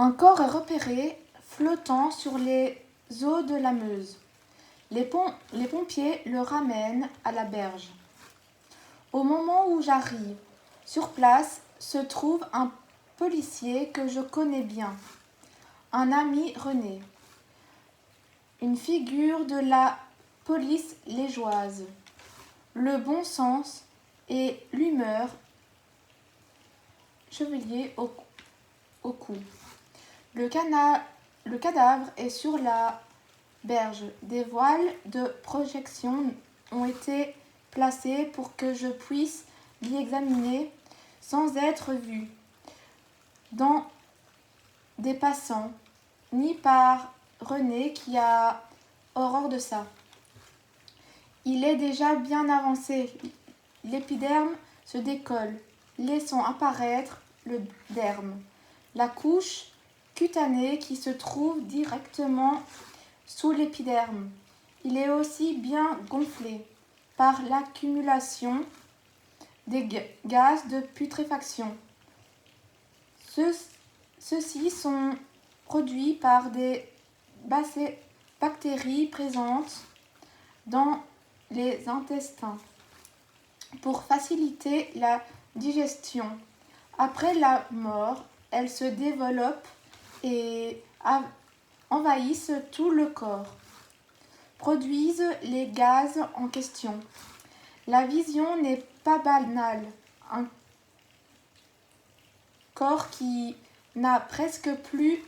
Un corps est repéré flottant sur les eaux de la Meuse. Les pompiers le ramènent à la berge. Au moment où j'arrive, sur place se trouve un policier que je connais bien, un ami René, une figure de la police liégeoise. Le bon sens et l'humeur chevalier au cou. Le cadavre est sur la berge. Des voiles de projection ont été placés pour que je puisse l'y examiner sans être vu dans des passants, ni par René qui a horreur de ça. Il est déjà bien avancé. L'épiderme se décolle, laissant apparaître le derme, la couche cutanée qui se trouve directement sous l'épiderme. Il est aussi bien gonflé par l'accumulation des gaz de putréfaction. Ceux-ci sont produits par des bactéries présentes dans les intestins pour faciliter la digestion. Après la mort, elles se développent et envahissent tout le corps, produisent les gaz en question. La vision n'est pas banale. Un corps qui n'a presque plus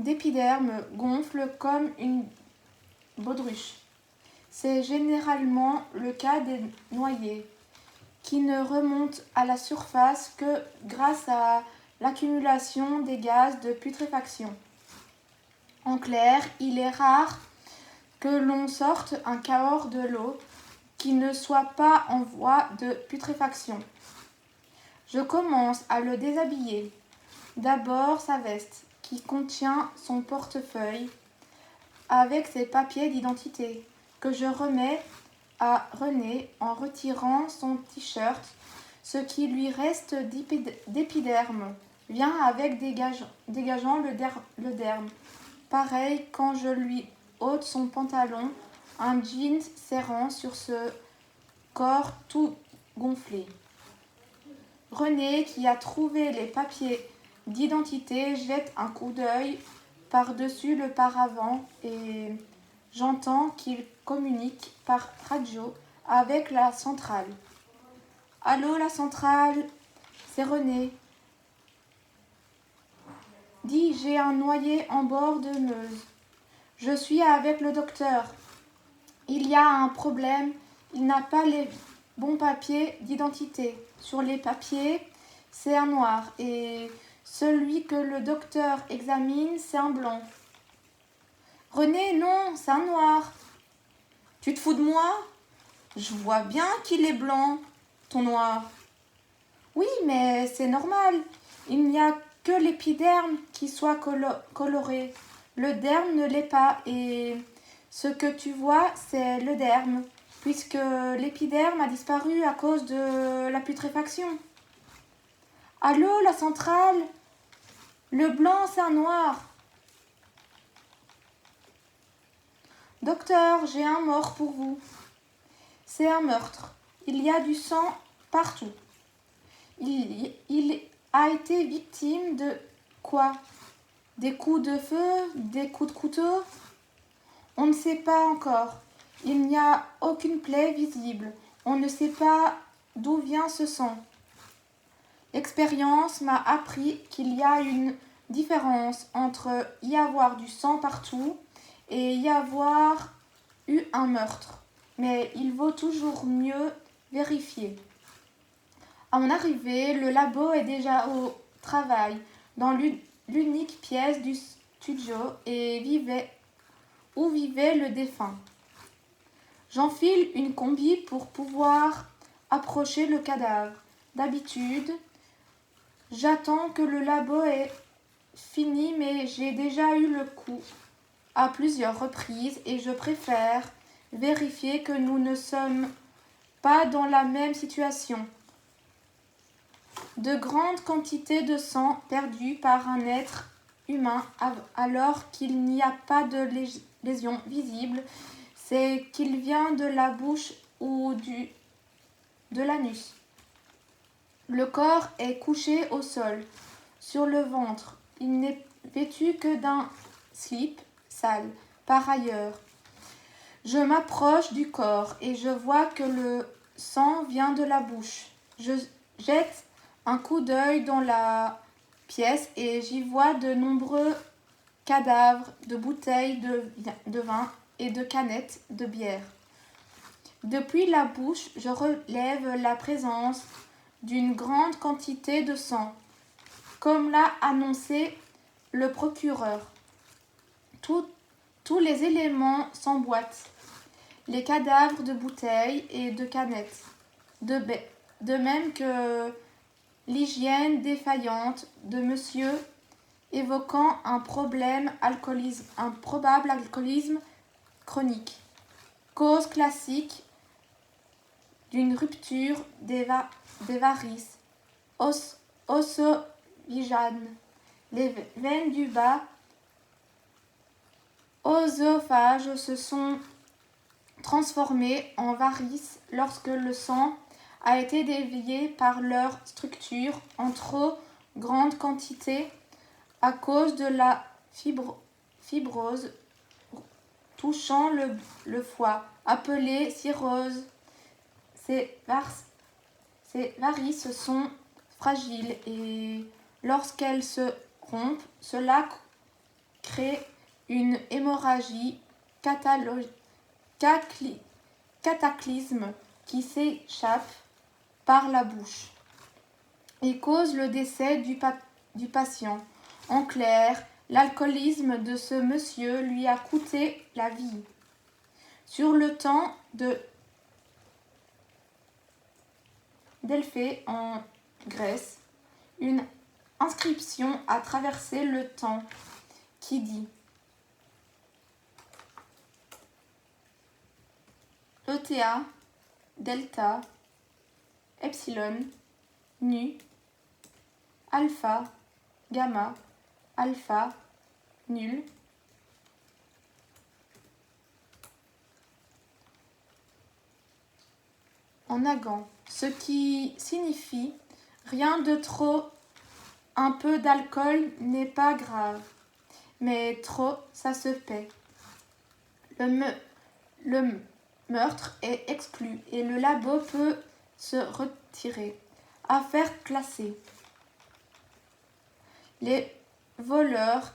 d'épiderme gonfle comme une baudruche. C'est généralement le cas des noyés, qui ne remontent à la surface que grâce à l'accumulation des gaz de putréfaction. En clair, il est rare que l'on sorte un corps de l'eau qui ne soit pas en voie de putréfaction. Je commence à le déshabiller. D'abord sa veste, qui contient son portefeuille avec ses papiers d'identité, que je remets à René en retirant son t-shirt. Ce qui lui reste d'épiderme vient avec dégageant le derme. Pareil quand je lui ôte son pantalon, un jean serrant sur ce corps tout gonflé. René, qui a trouvé les papiers d'identité, jette un coup d'œil par-dessus le paravent et j'entends qu'il communique par radio avec la centrale. Allô, la centrale, c'est René. Dis, j'ai un noyé en bord de Meuse. Je suis avec le docteur. Il y a un problème, il n'a pas les bons papiers d'identité. Sur les papiers, c'est un noir et celui que le docteur examine, c'est un blanc. René, non, c'est un noir. Tu te fous de moi? Je vois bien qu'il est blanc, ton noir. Oui, mais c'est normal. Il n'y a que l'épiderme qui soit coloré. Le derme ne l'est pas et ce que tu vois, c'est le derme, puisque l'épiderme a disparu à cause de la putréfaction. Allô, la centrale? Le blanc, c'est un noir. Docteur, j'ai un mort pour vous. C'est un meurtre. Il y a du sang partout. Il a été victime de quoi? Des coups de feu? Des coups de couteau? On ne sait pas encore. Il n'y a aucune plaie visible. On ne sait pas d'où vient ce sang. L'expérience m'a appris qu'il y a une différence entre y avoir du sang partout et y avoir eu un meurtre. Mais il vaut toujours mieux vérifier. À mon arrivée, le labo est déjà au travail dans l'unique pièce du studio où vivait le défunt. J'enfile une combi pour pouvoir approcher le cadavre. D'habitude, j'attends que le labo ait fini, mais j'ai déjà eu le coup à plusieurs reprises et je préfère vérifier que nous ne sommes pas dans la même situation. De grandes quantités de sang perdu par un être humain alors qu'il n'y a pas de lésion visible, c'est qu'il vient de la bouche ou de l'anus. Le corps est couché au sol, sur le ventre. Il n'est vêtu que d'un slip sale. Par ailleurs, je m'approche du corps et je vois que le sang vient de la bouche. Je jette un coup d'œil dans la pièce et j'y vois de nombreux cadavres de bouteilles de vin et de canettes de bière. Depuis la bouche, je relève la présence d'une grande quantité de sang, comme l'a annoncé le procureur. Tous les éléments s'emboîtent, les cadavres de bouteilles et de canettes, de même que l'hygiène défaillante de monsieur évoquant un probable alcoolisme chronique, cause classique d'une rupture des varices ossovigane. Les veines du bas oesophage se sont transformées en varices lorsque le sang a été dévié par leur structure en trop grande quantité à cause de la fibrose touchant le foie, appelée cirrhose. Ces varices sont fragiles et lorsqu'elles se rompent, cela crée une hémorragie cataclysme qui s'échappe par la bouche et cause le décès du patient. En clair, l'alcoolisme de ce monsieur lui a coûté la vie. Sur le temps de Delphée en Grèce, une inscription a traversé le temps qui dit ETA, delta, epsilon, nu, alpha, gamma, alpha, nul, en agant, ce qui signifie rien de trop, un peu d'alcool n'est pas grave, mais trop, ça se paie. Le meurtre est exclu et le labo peut se retirer. Affaire classée. Les voleurs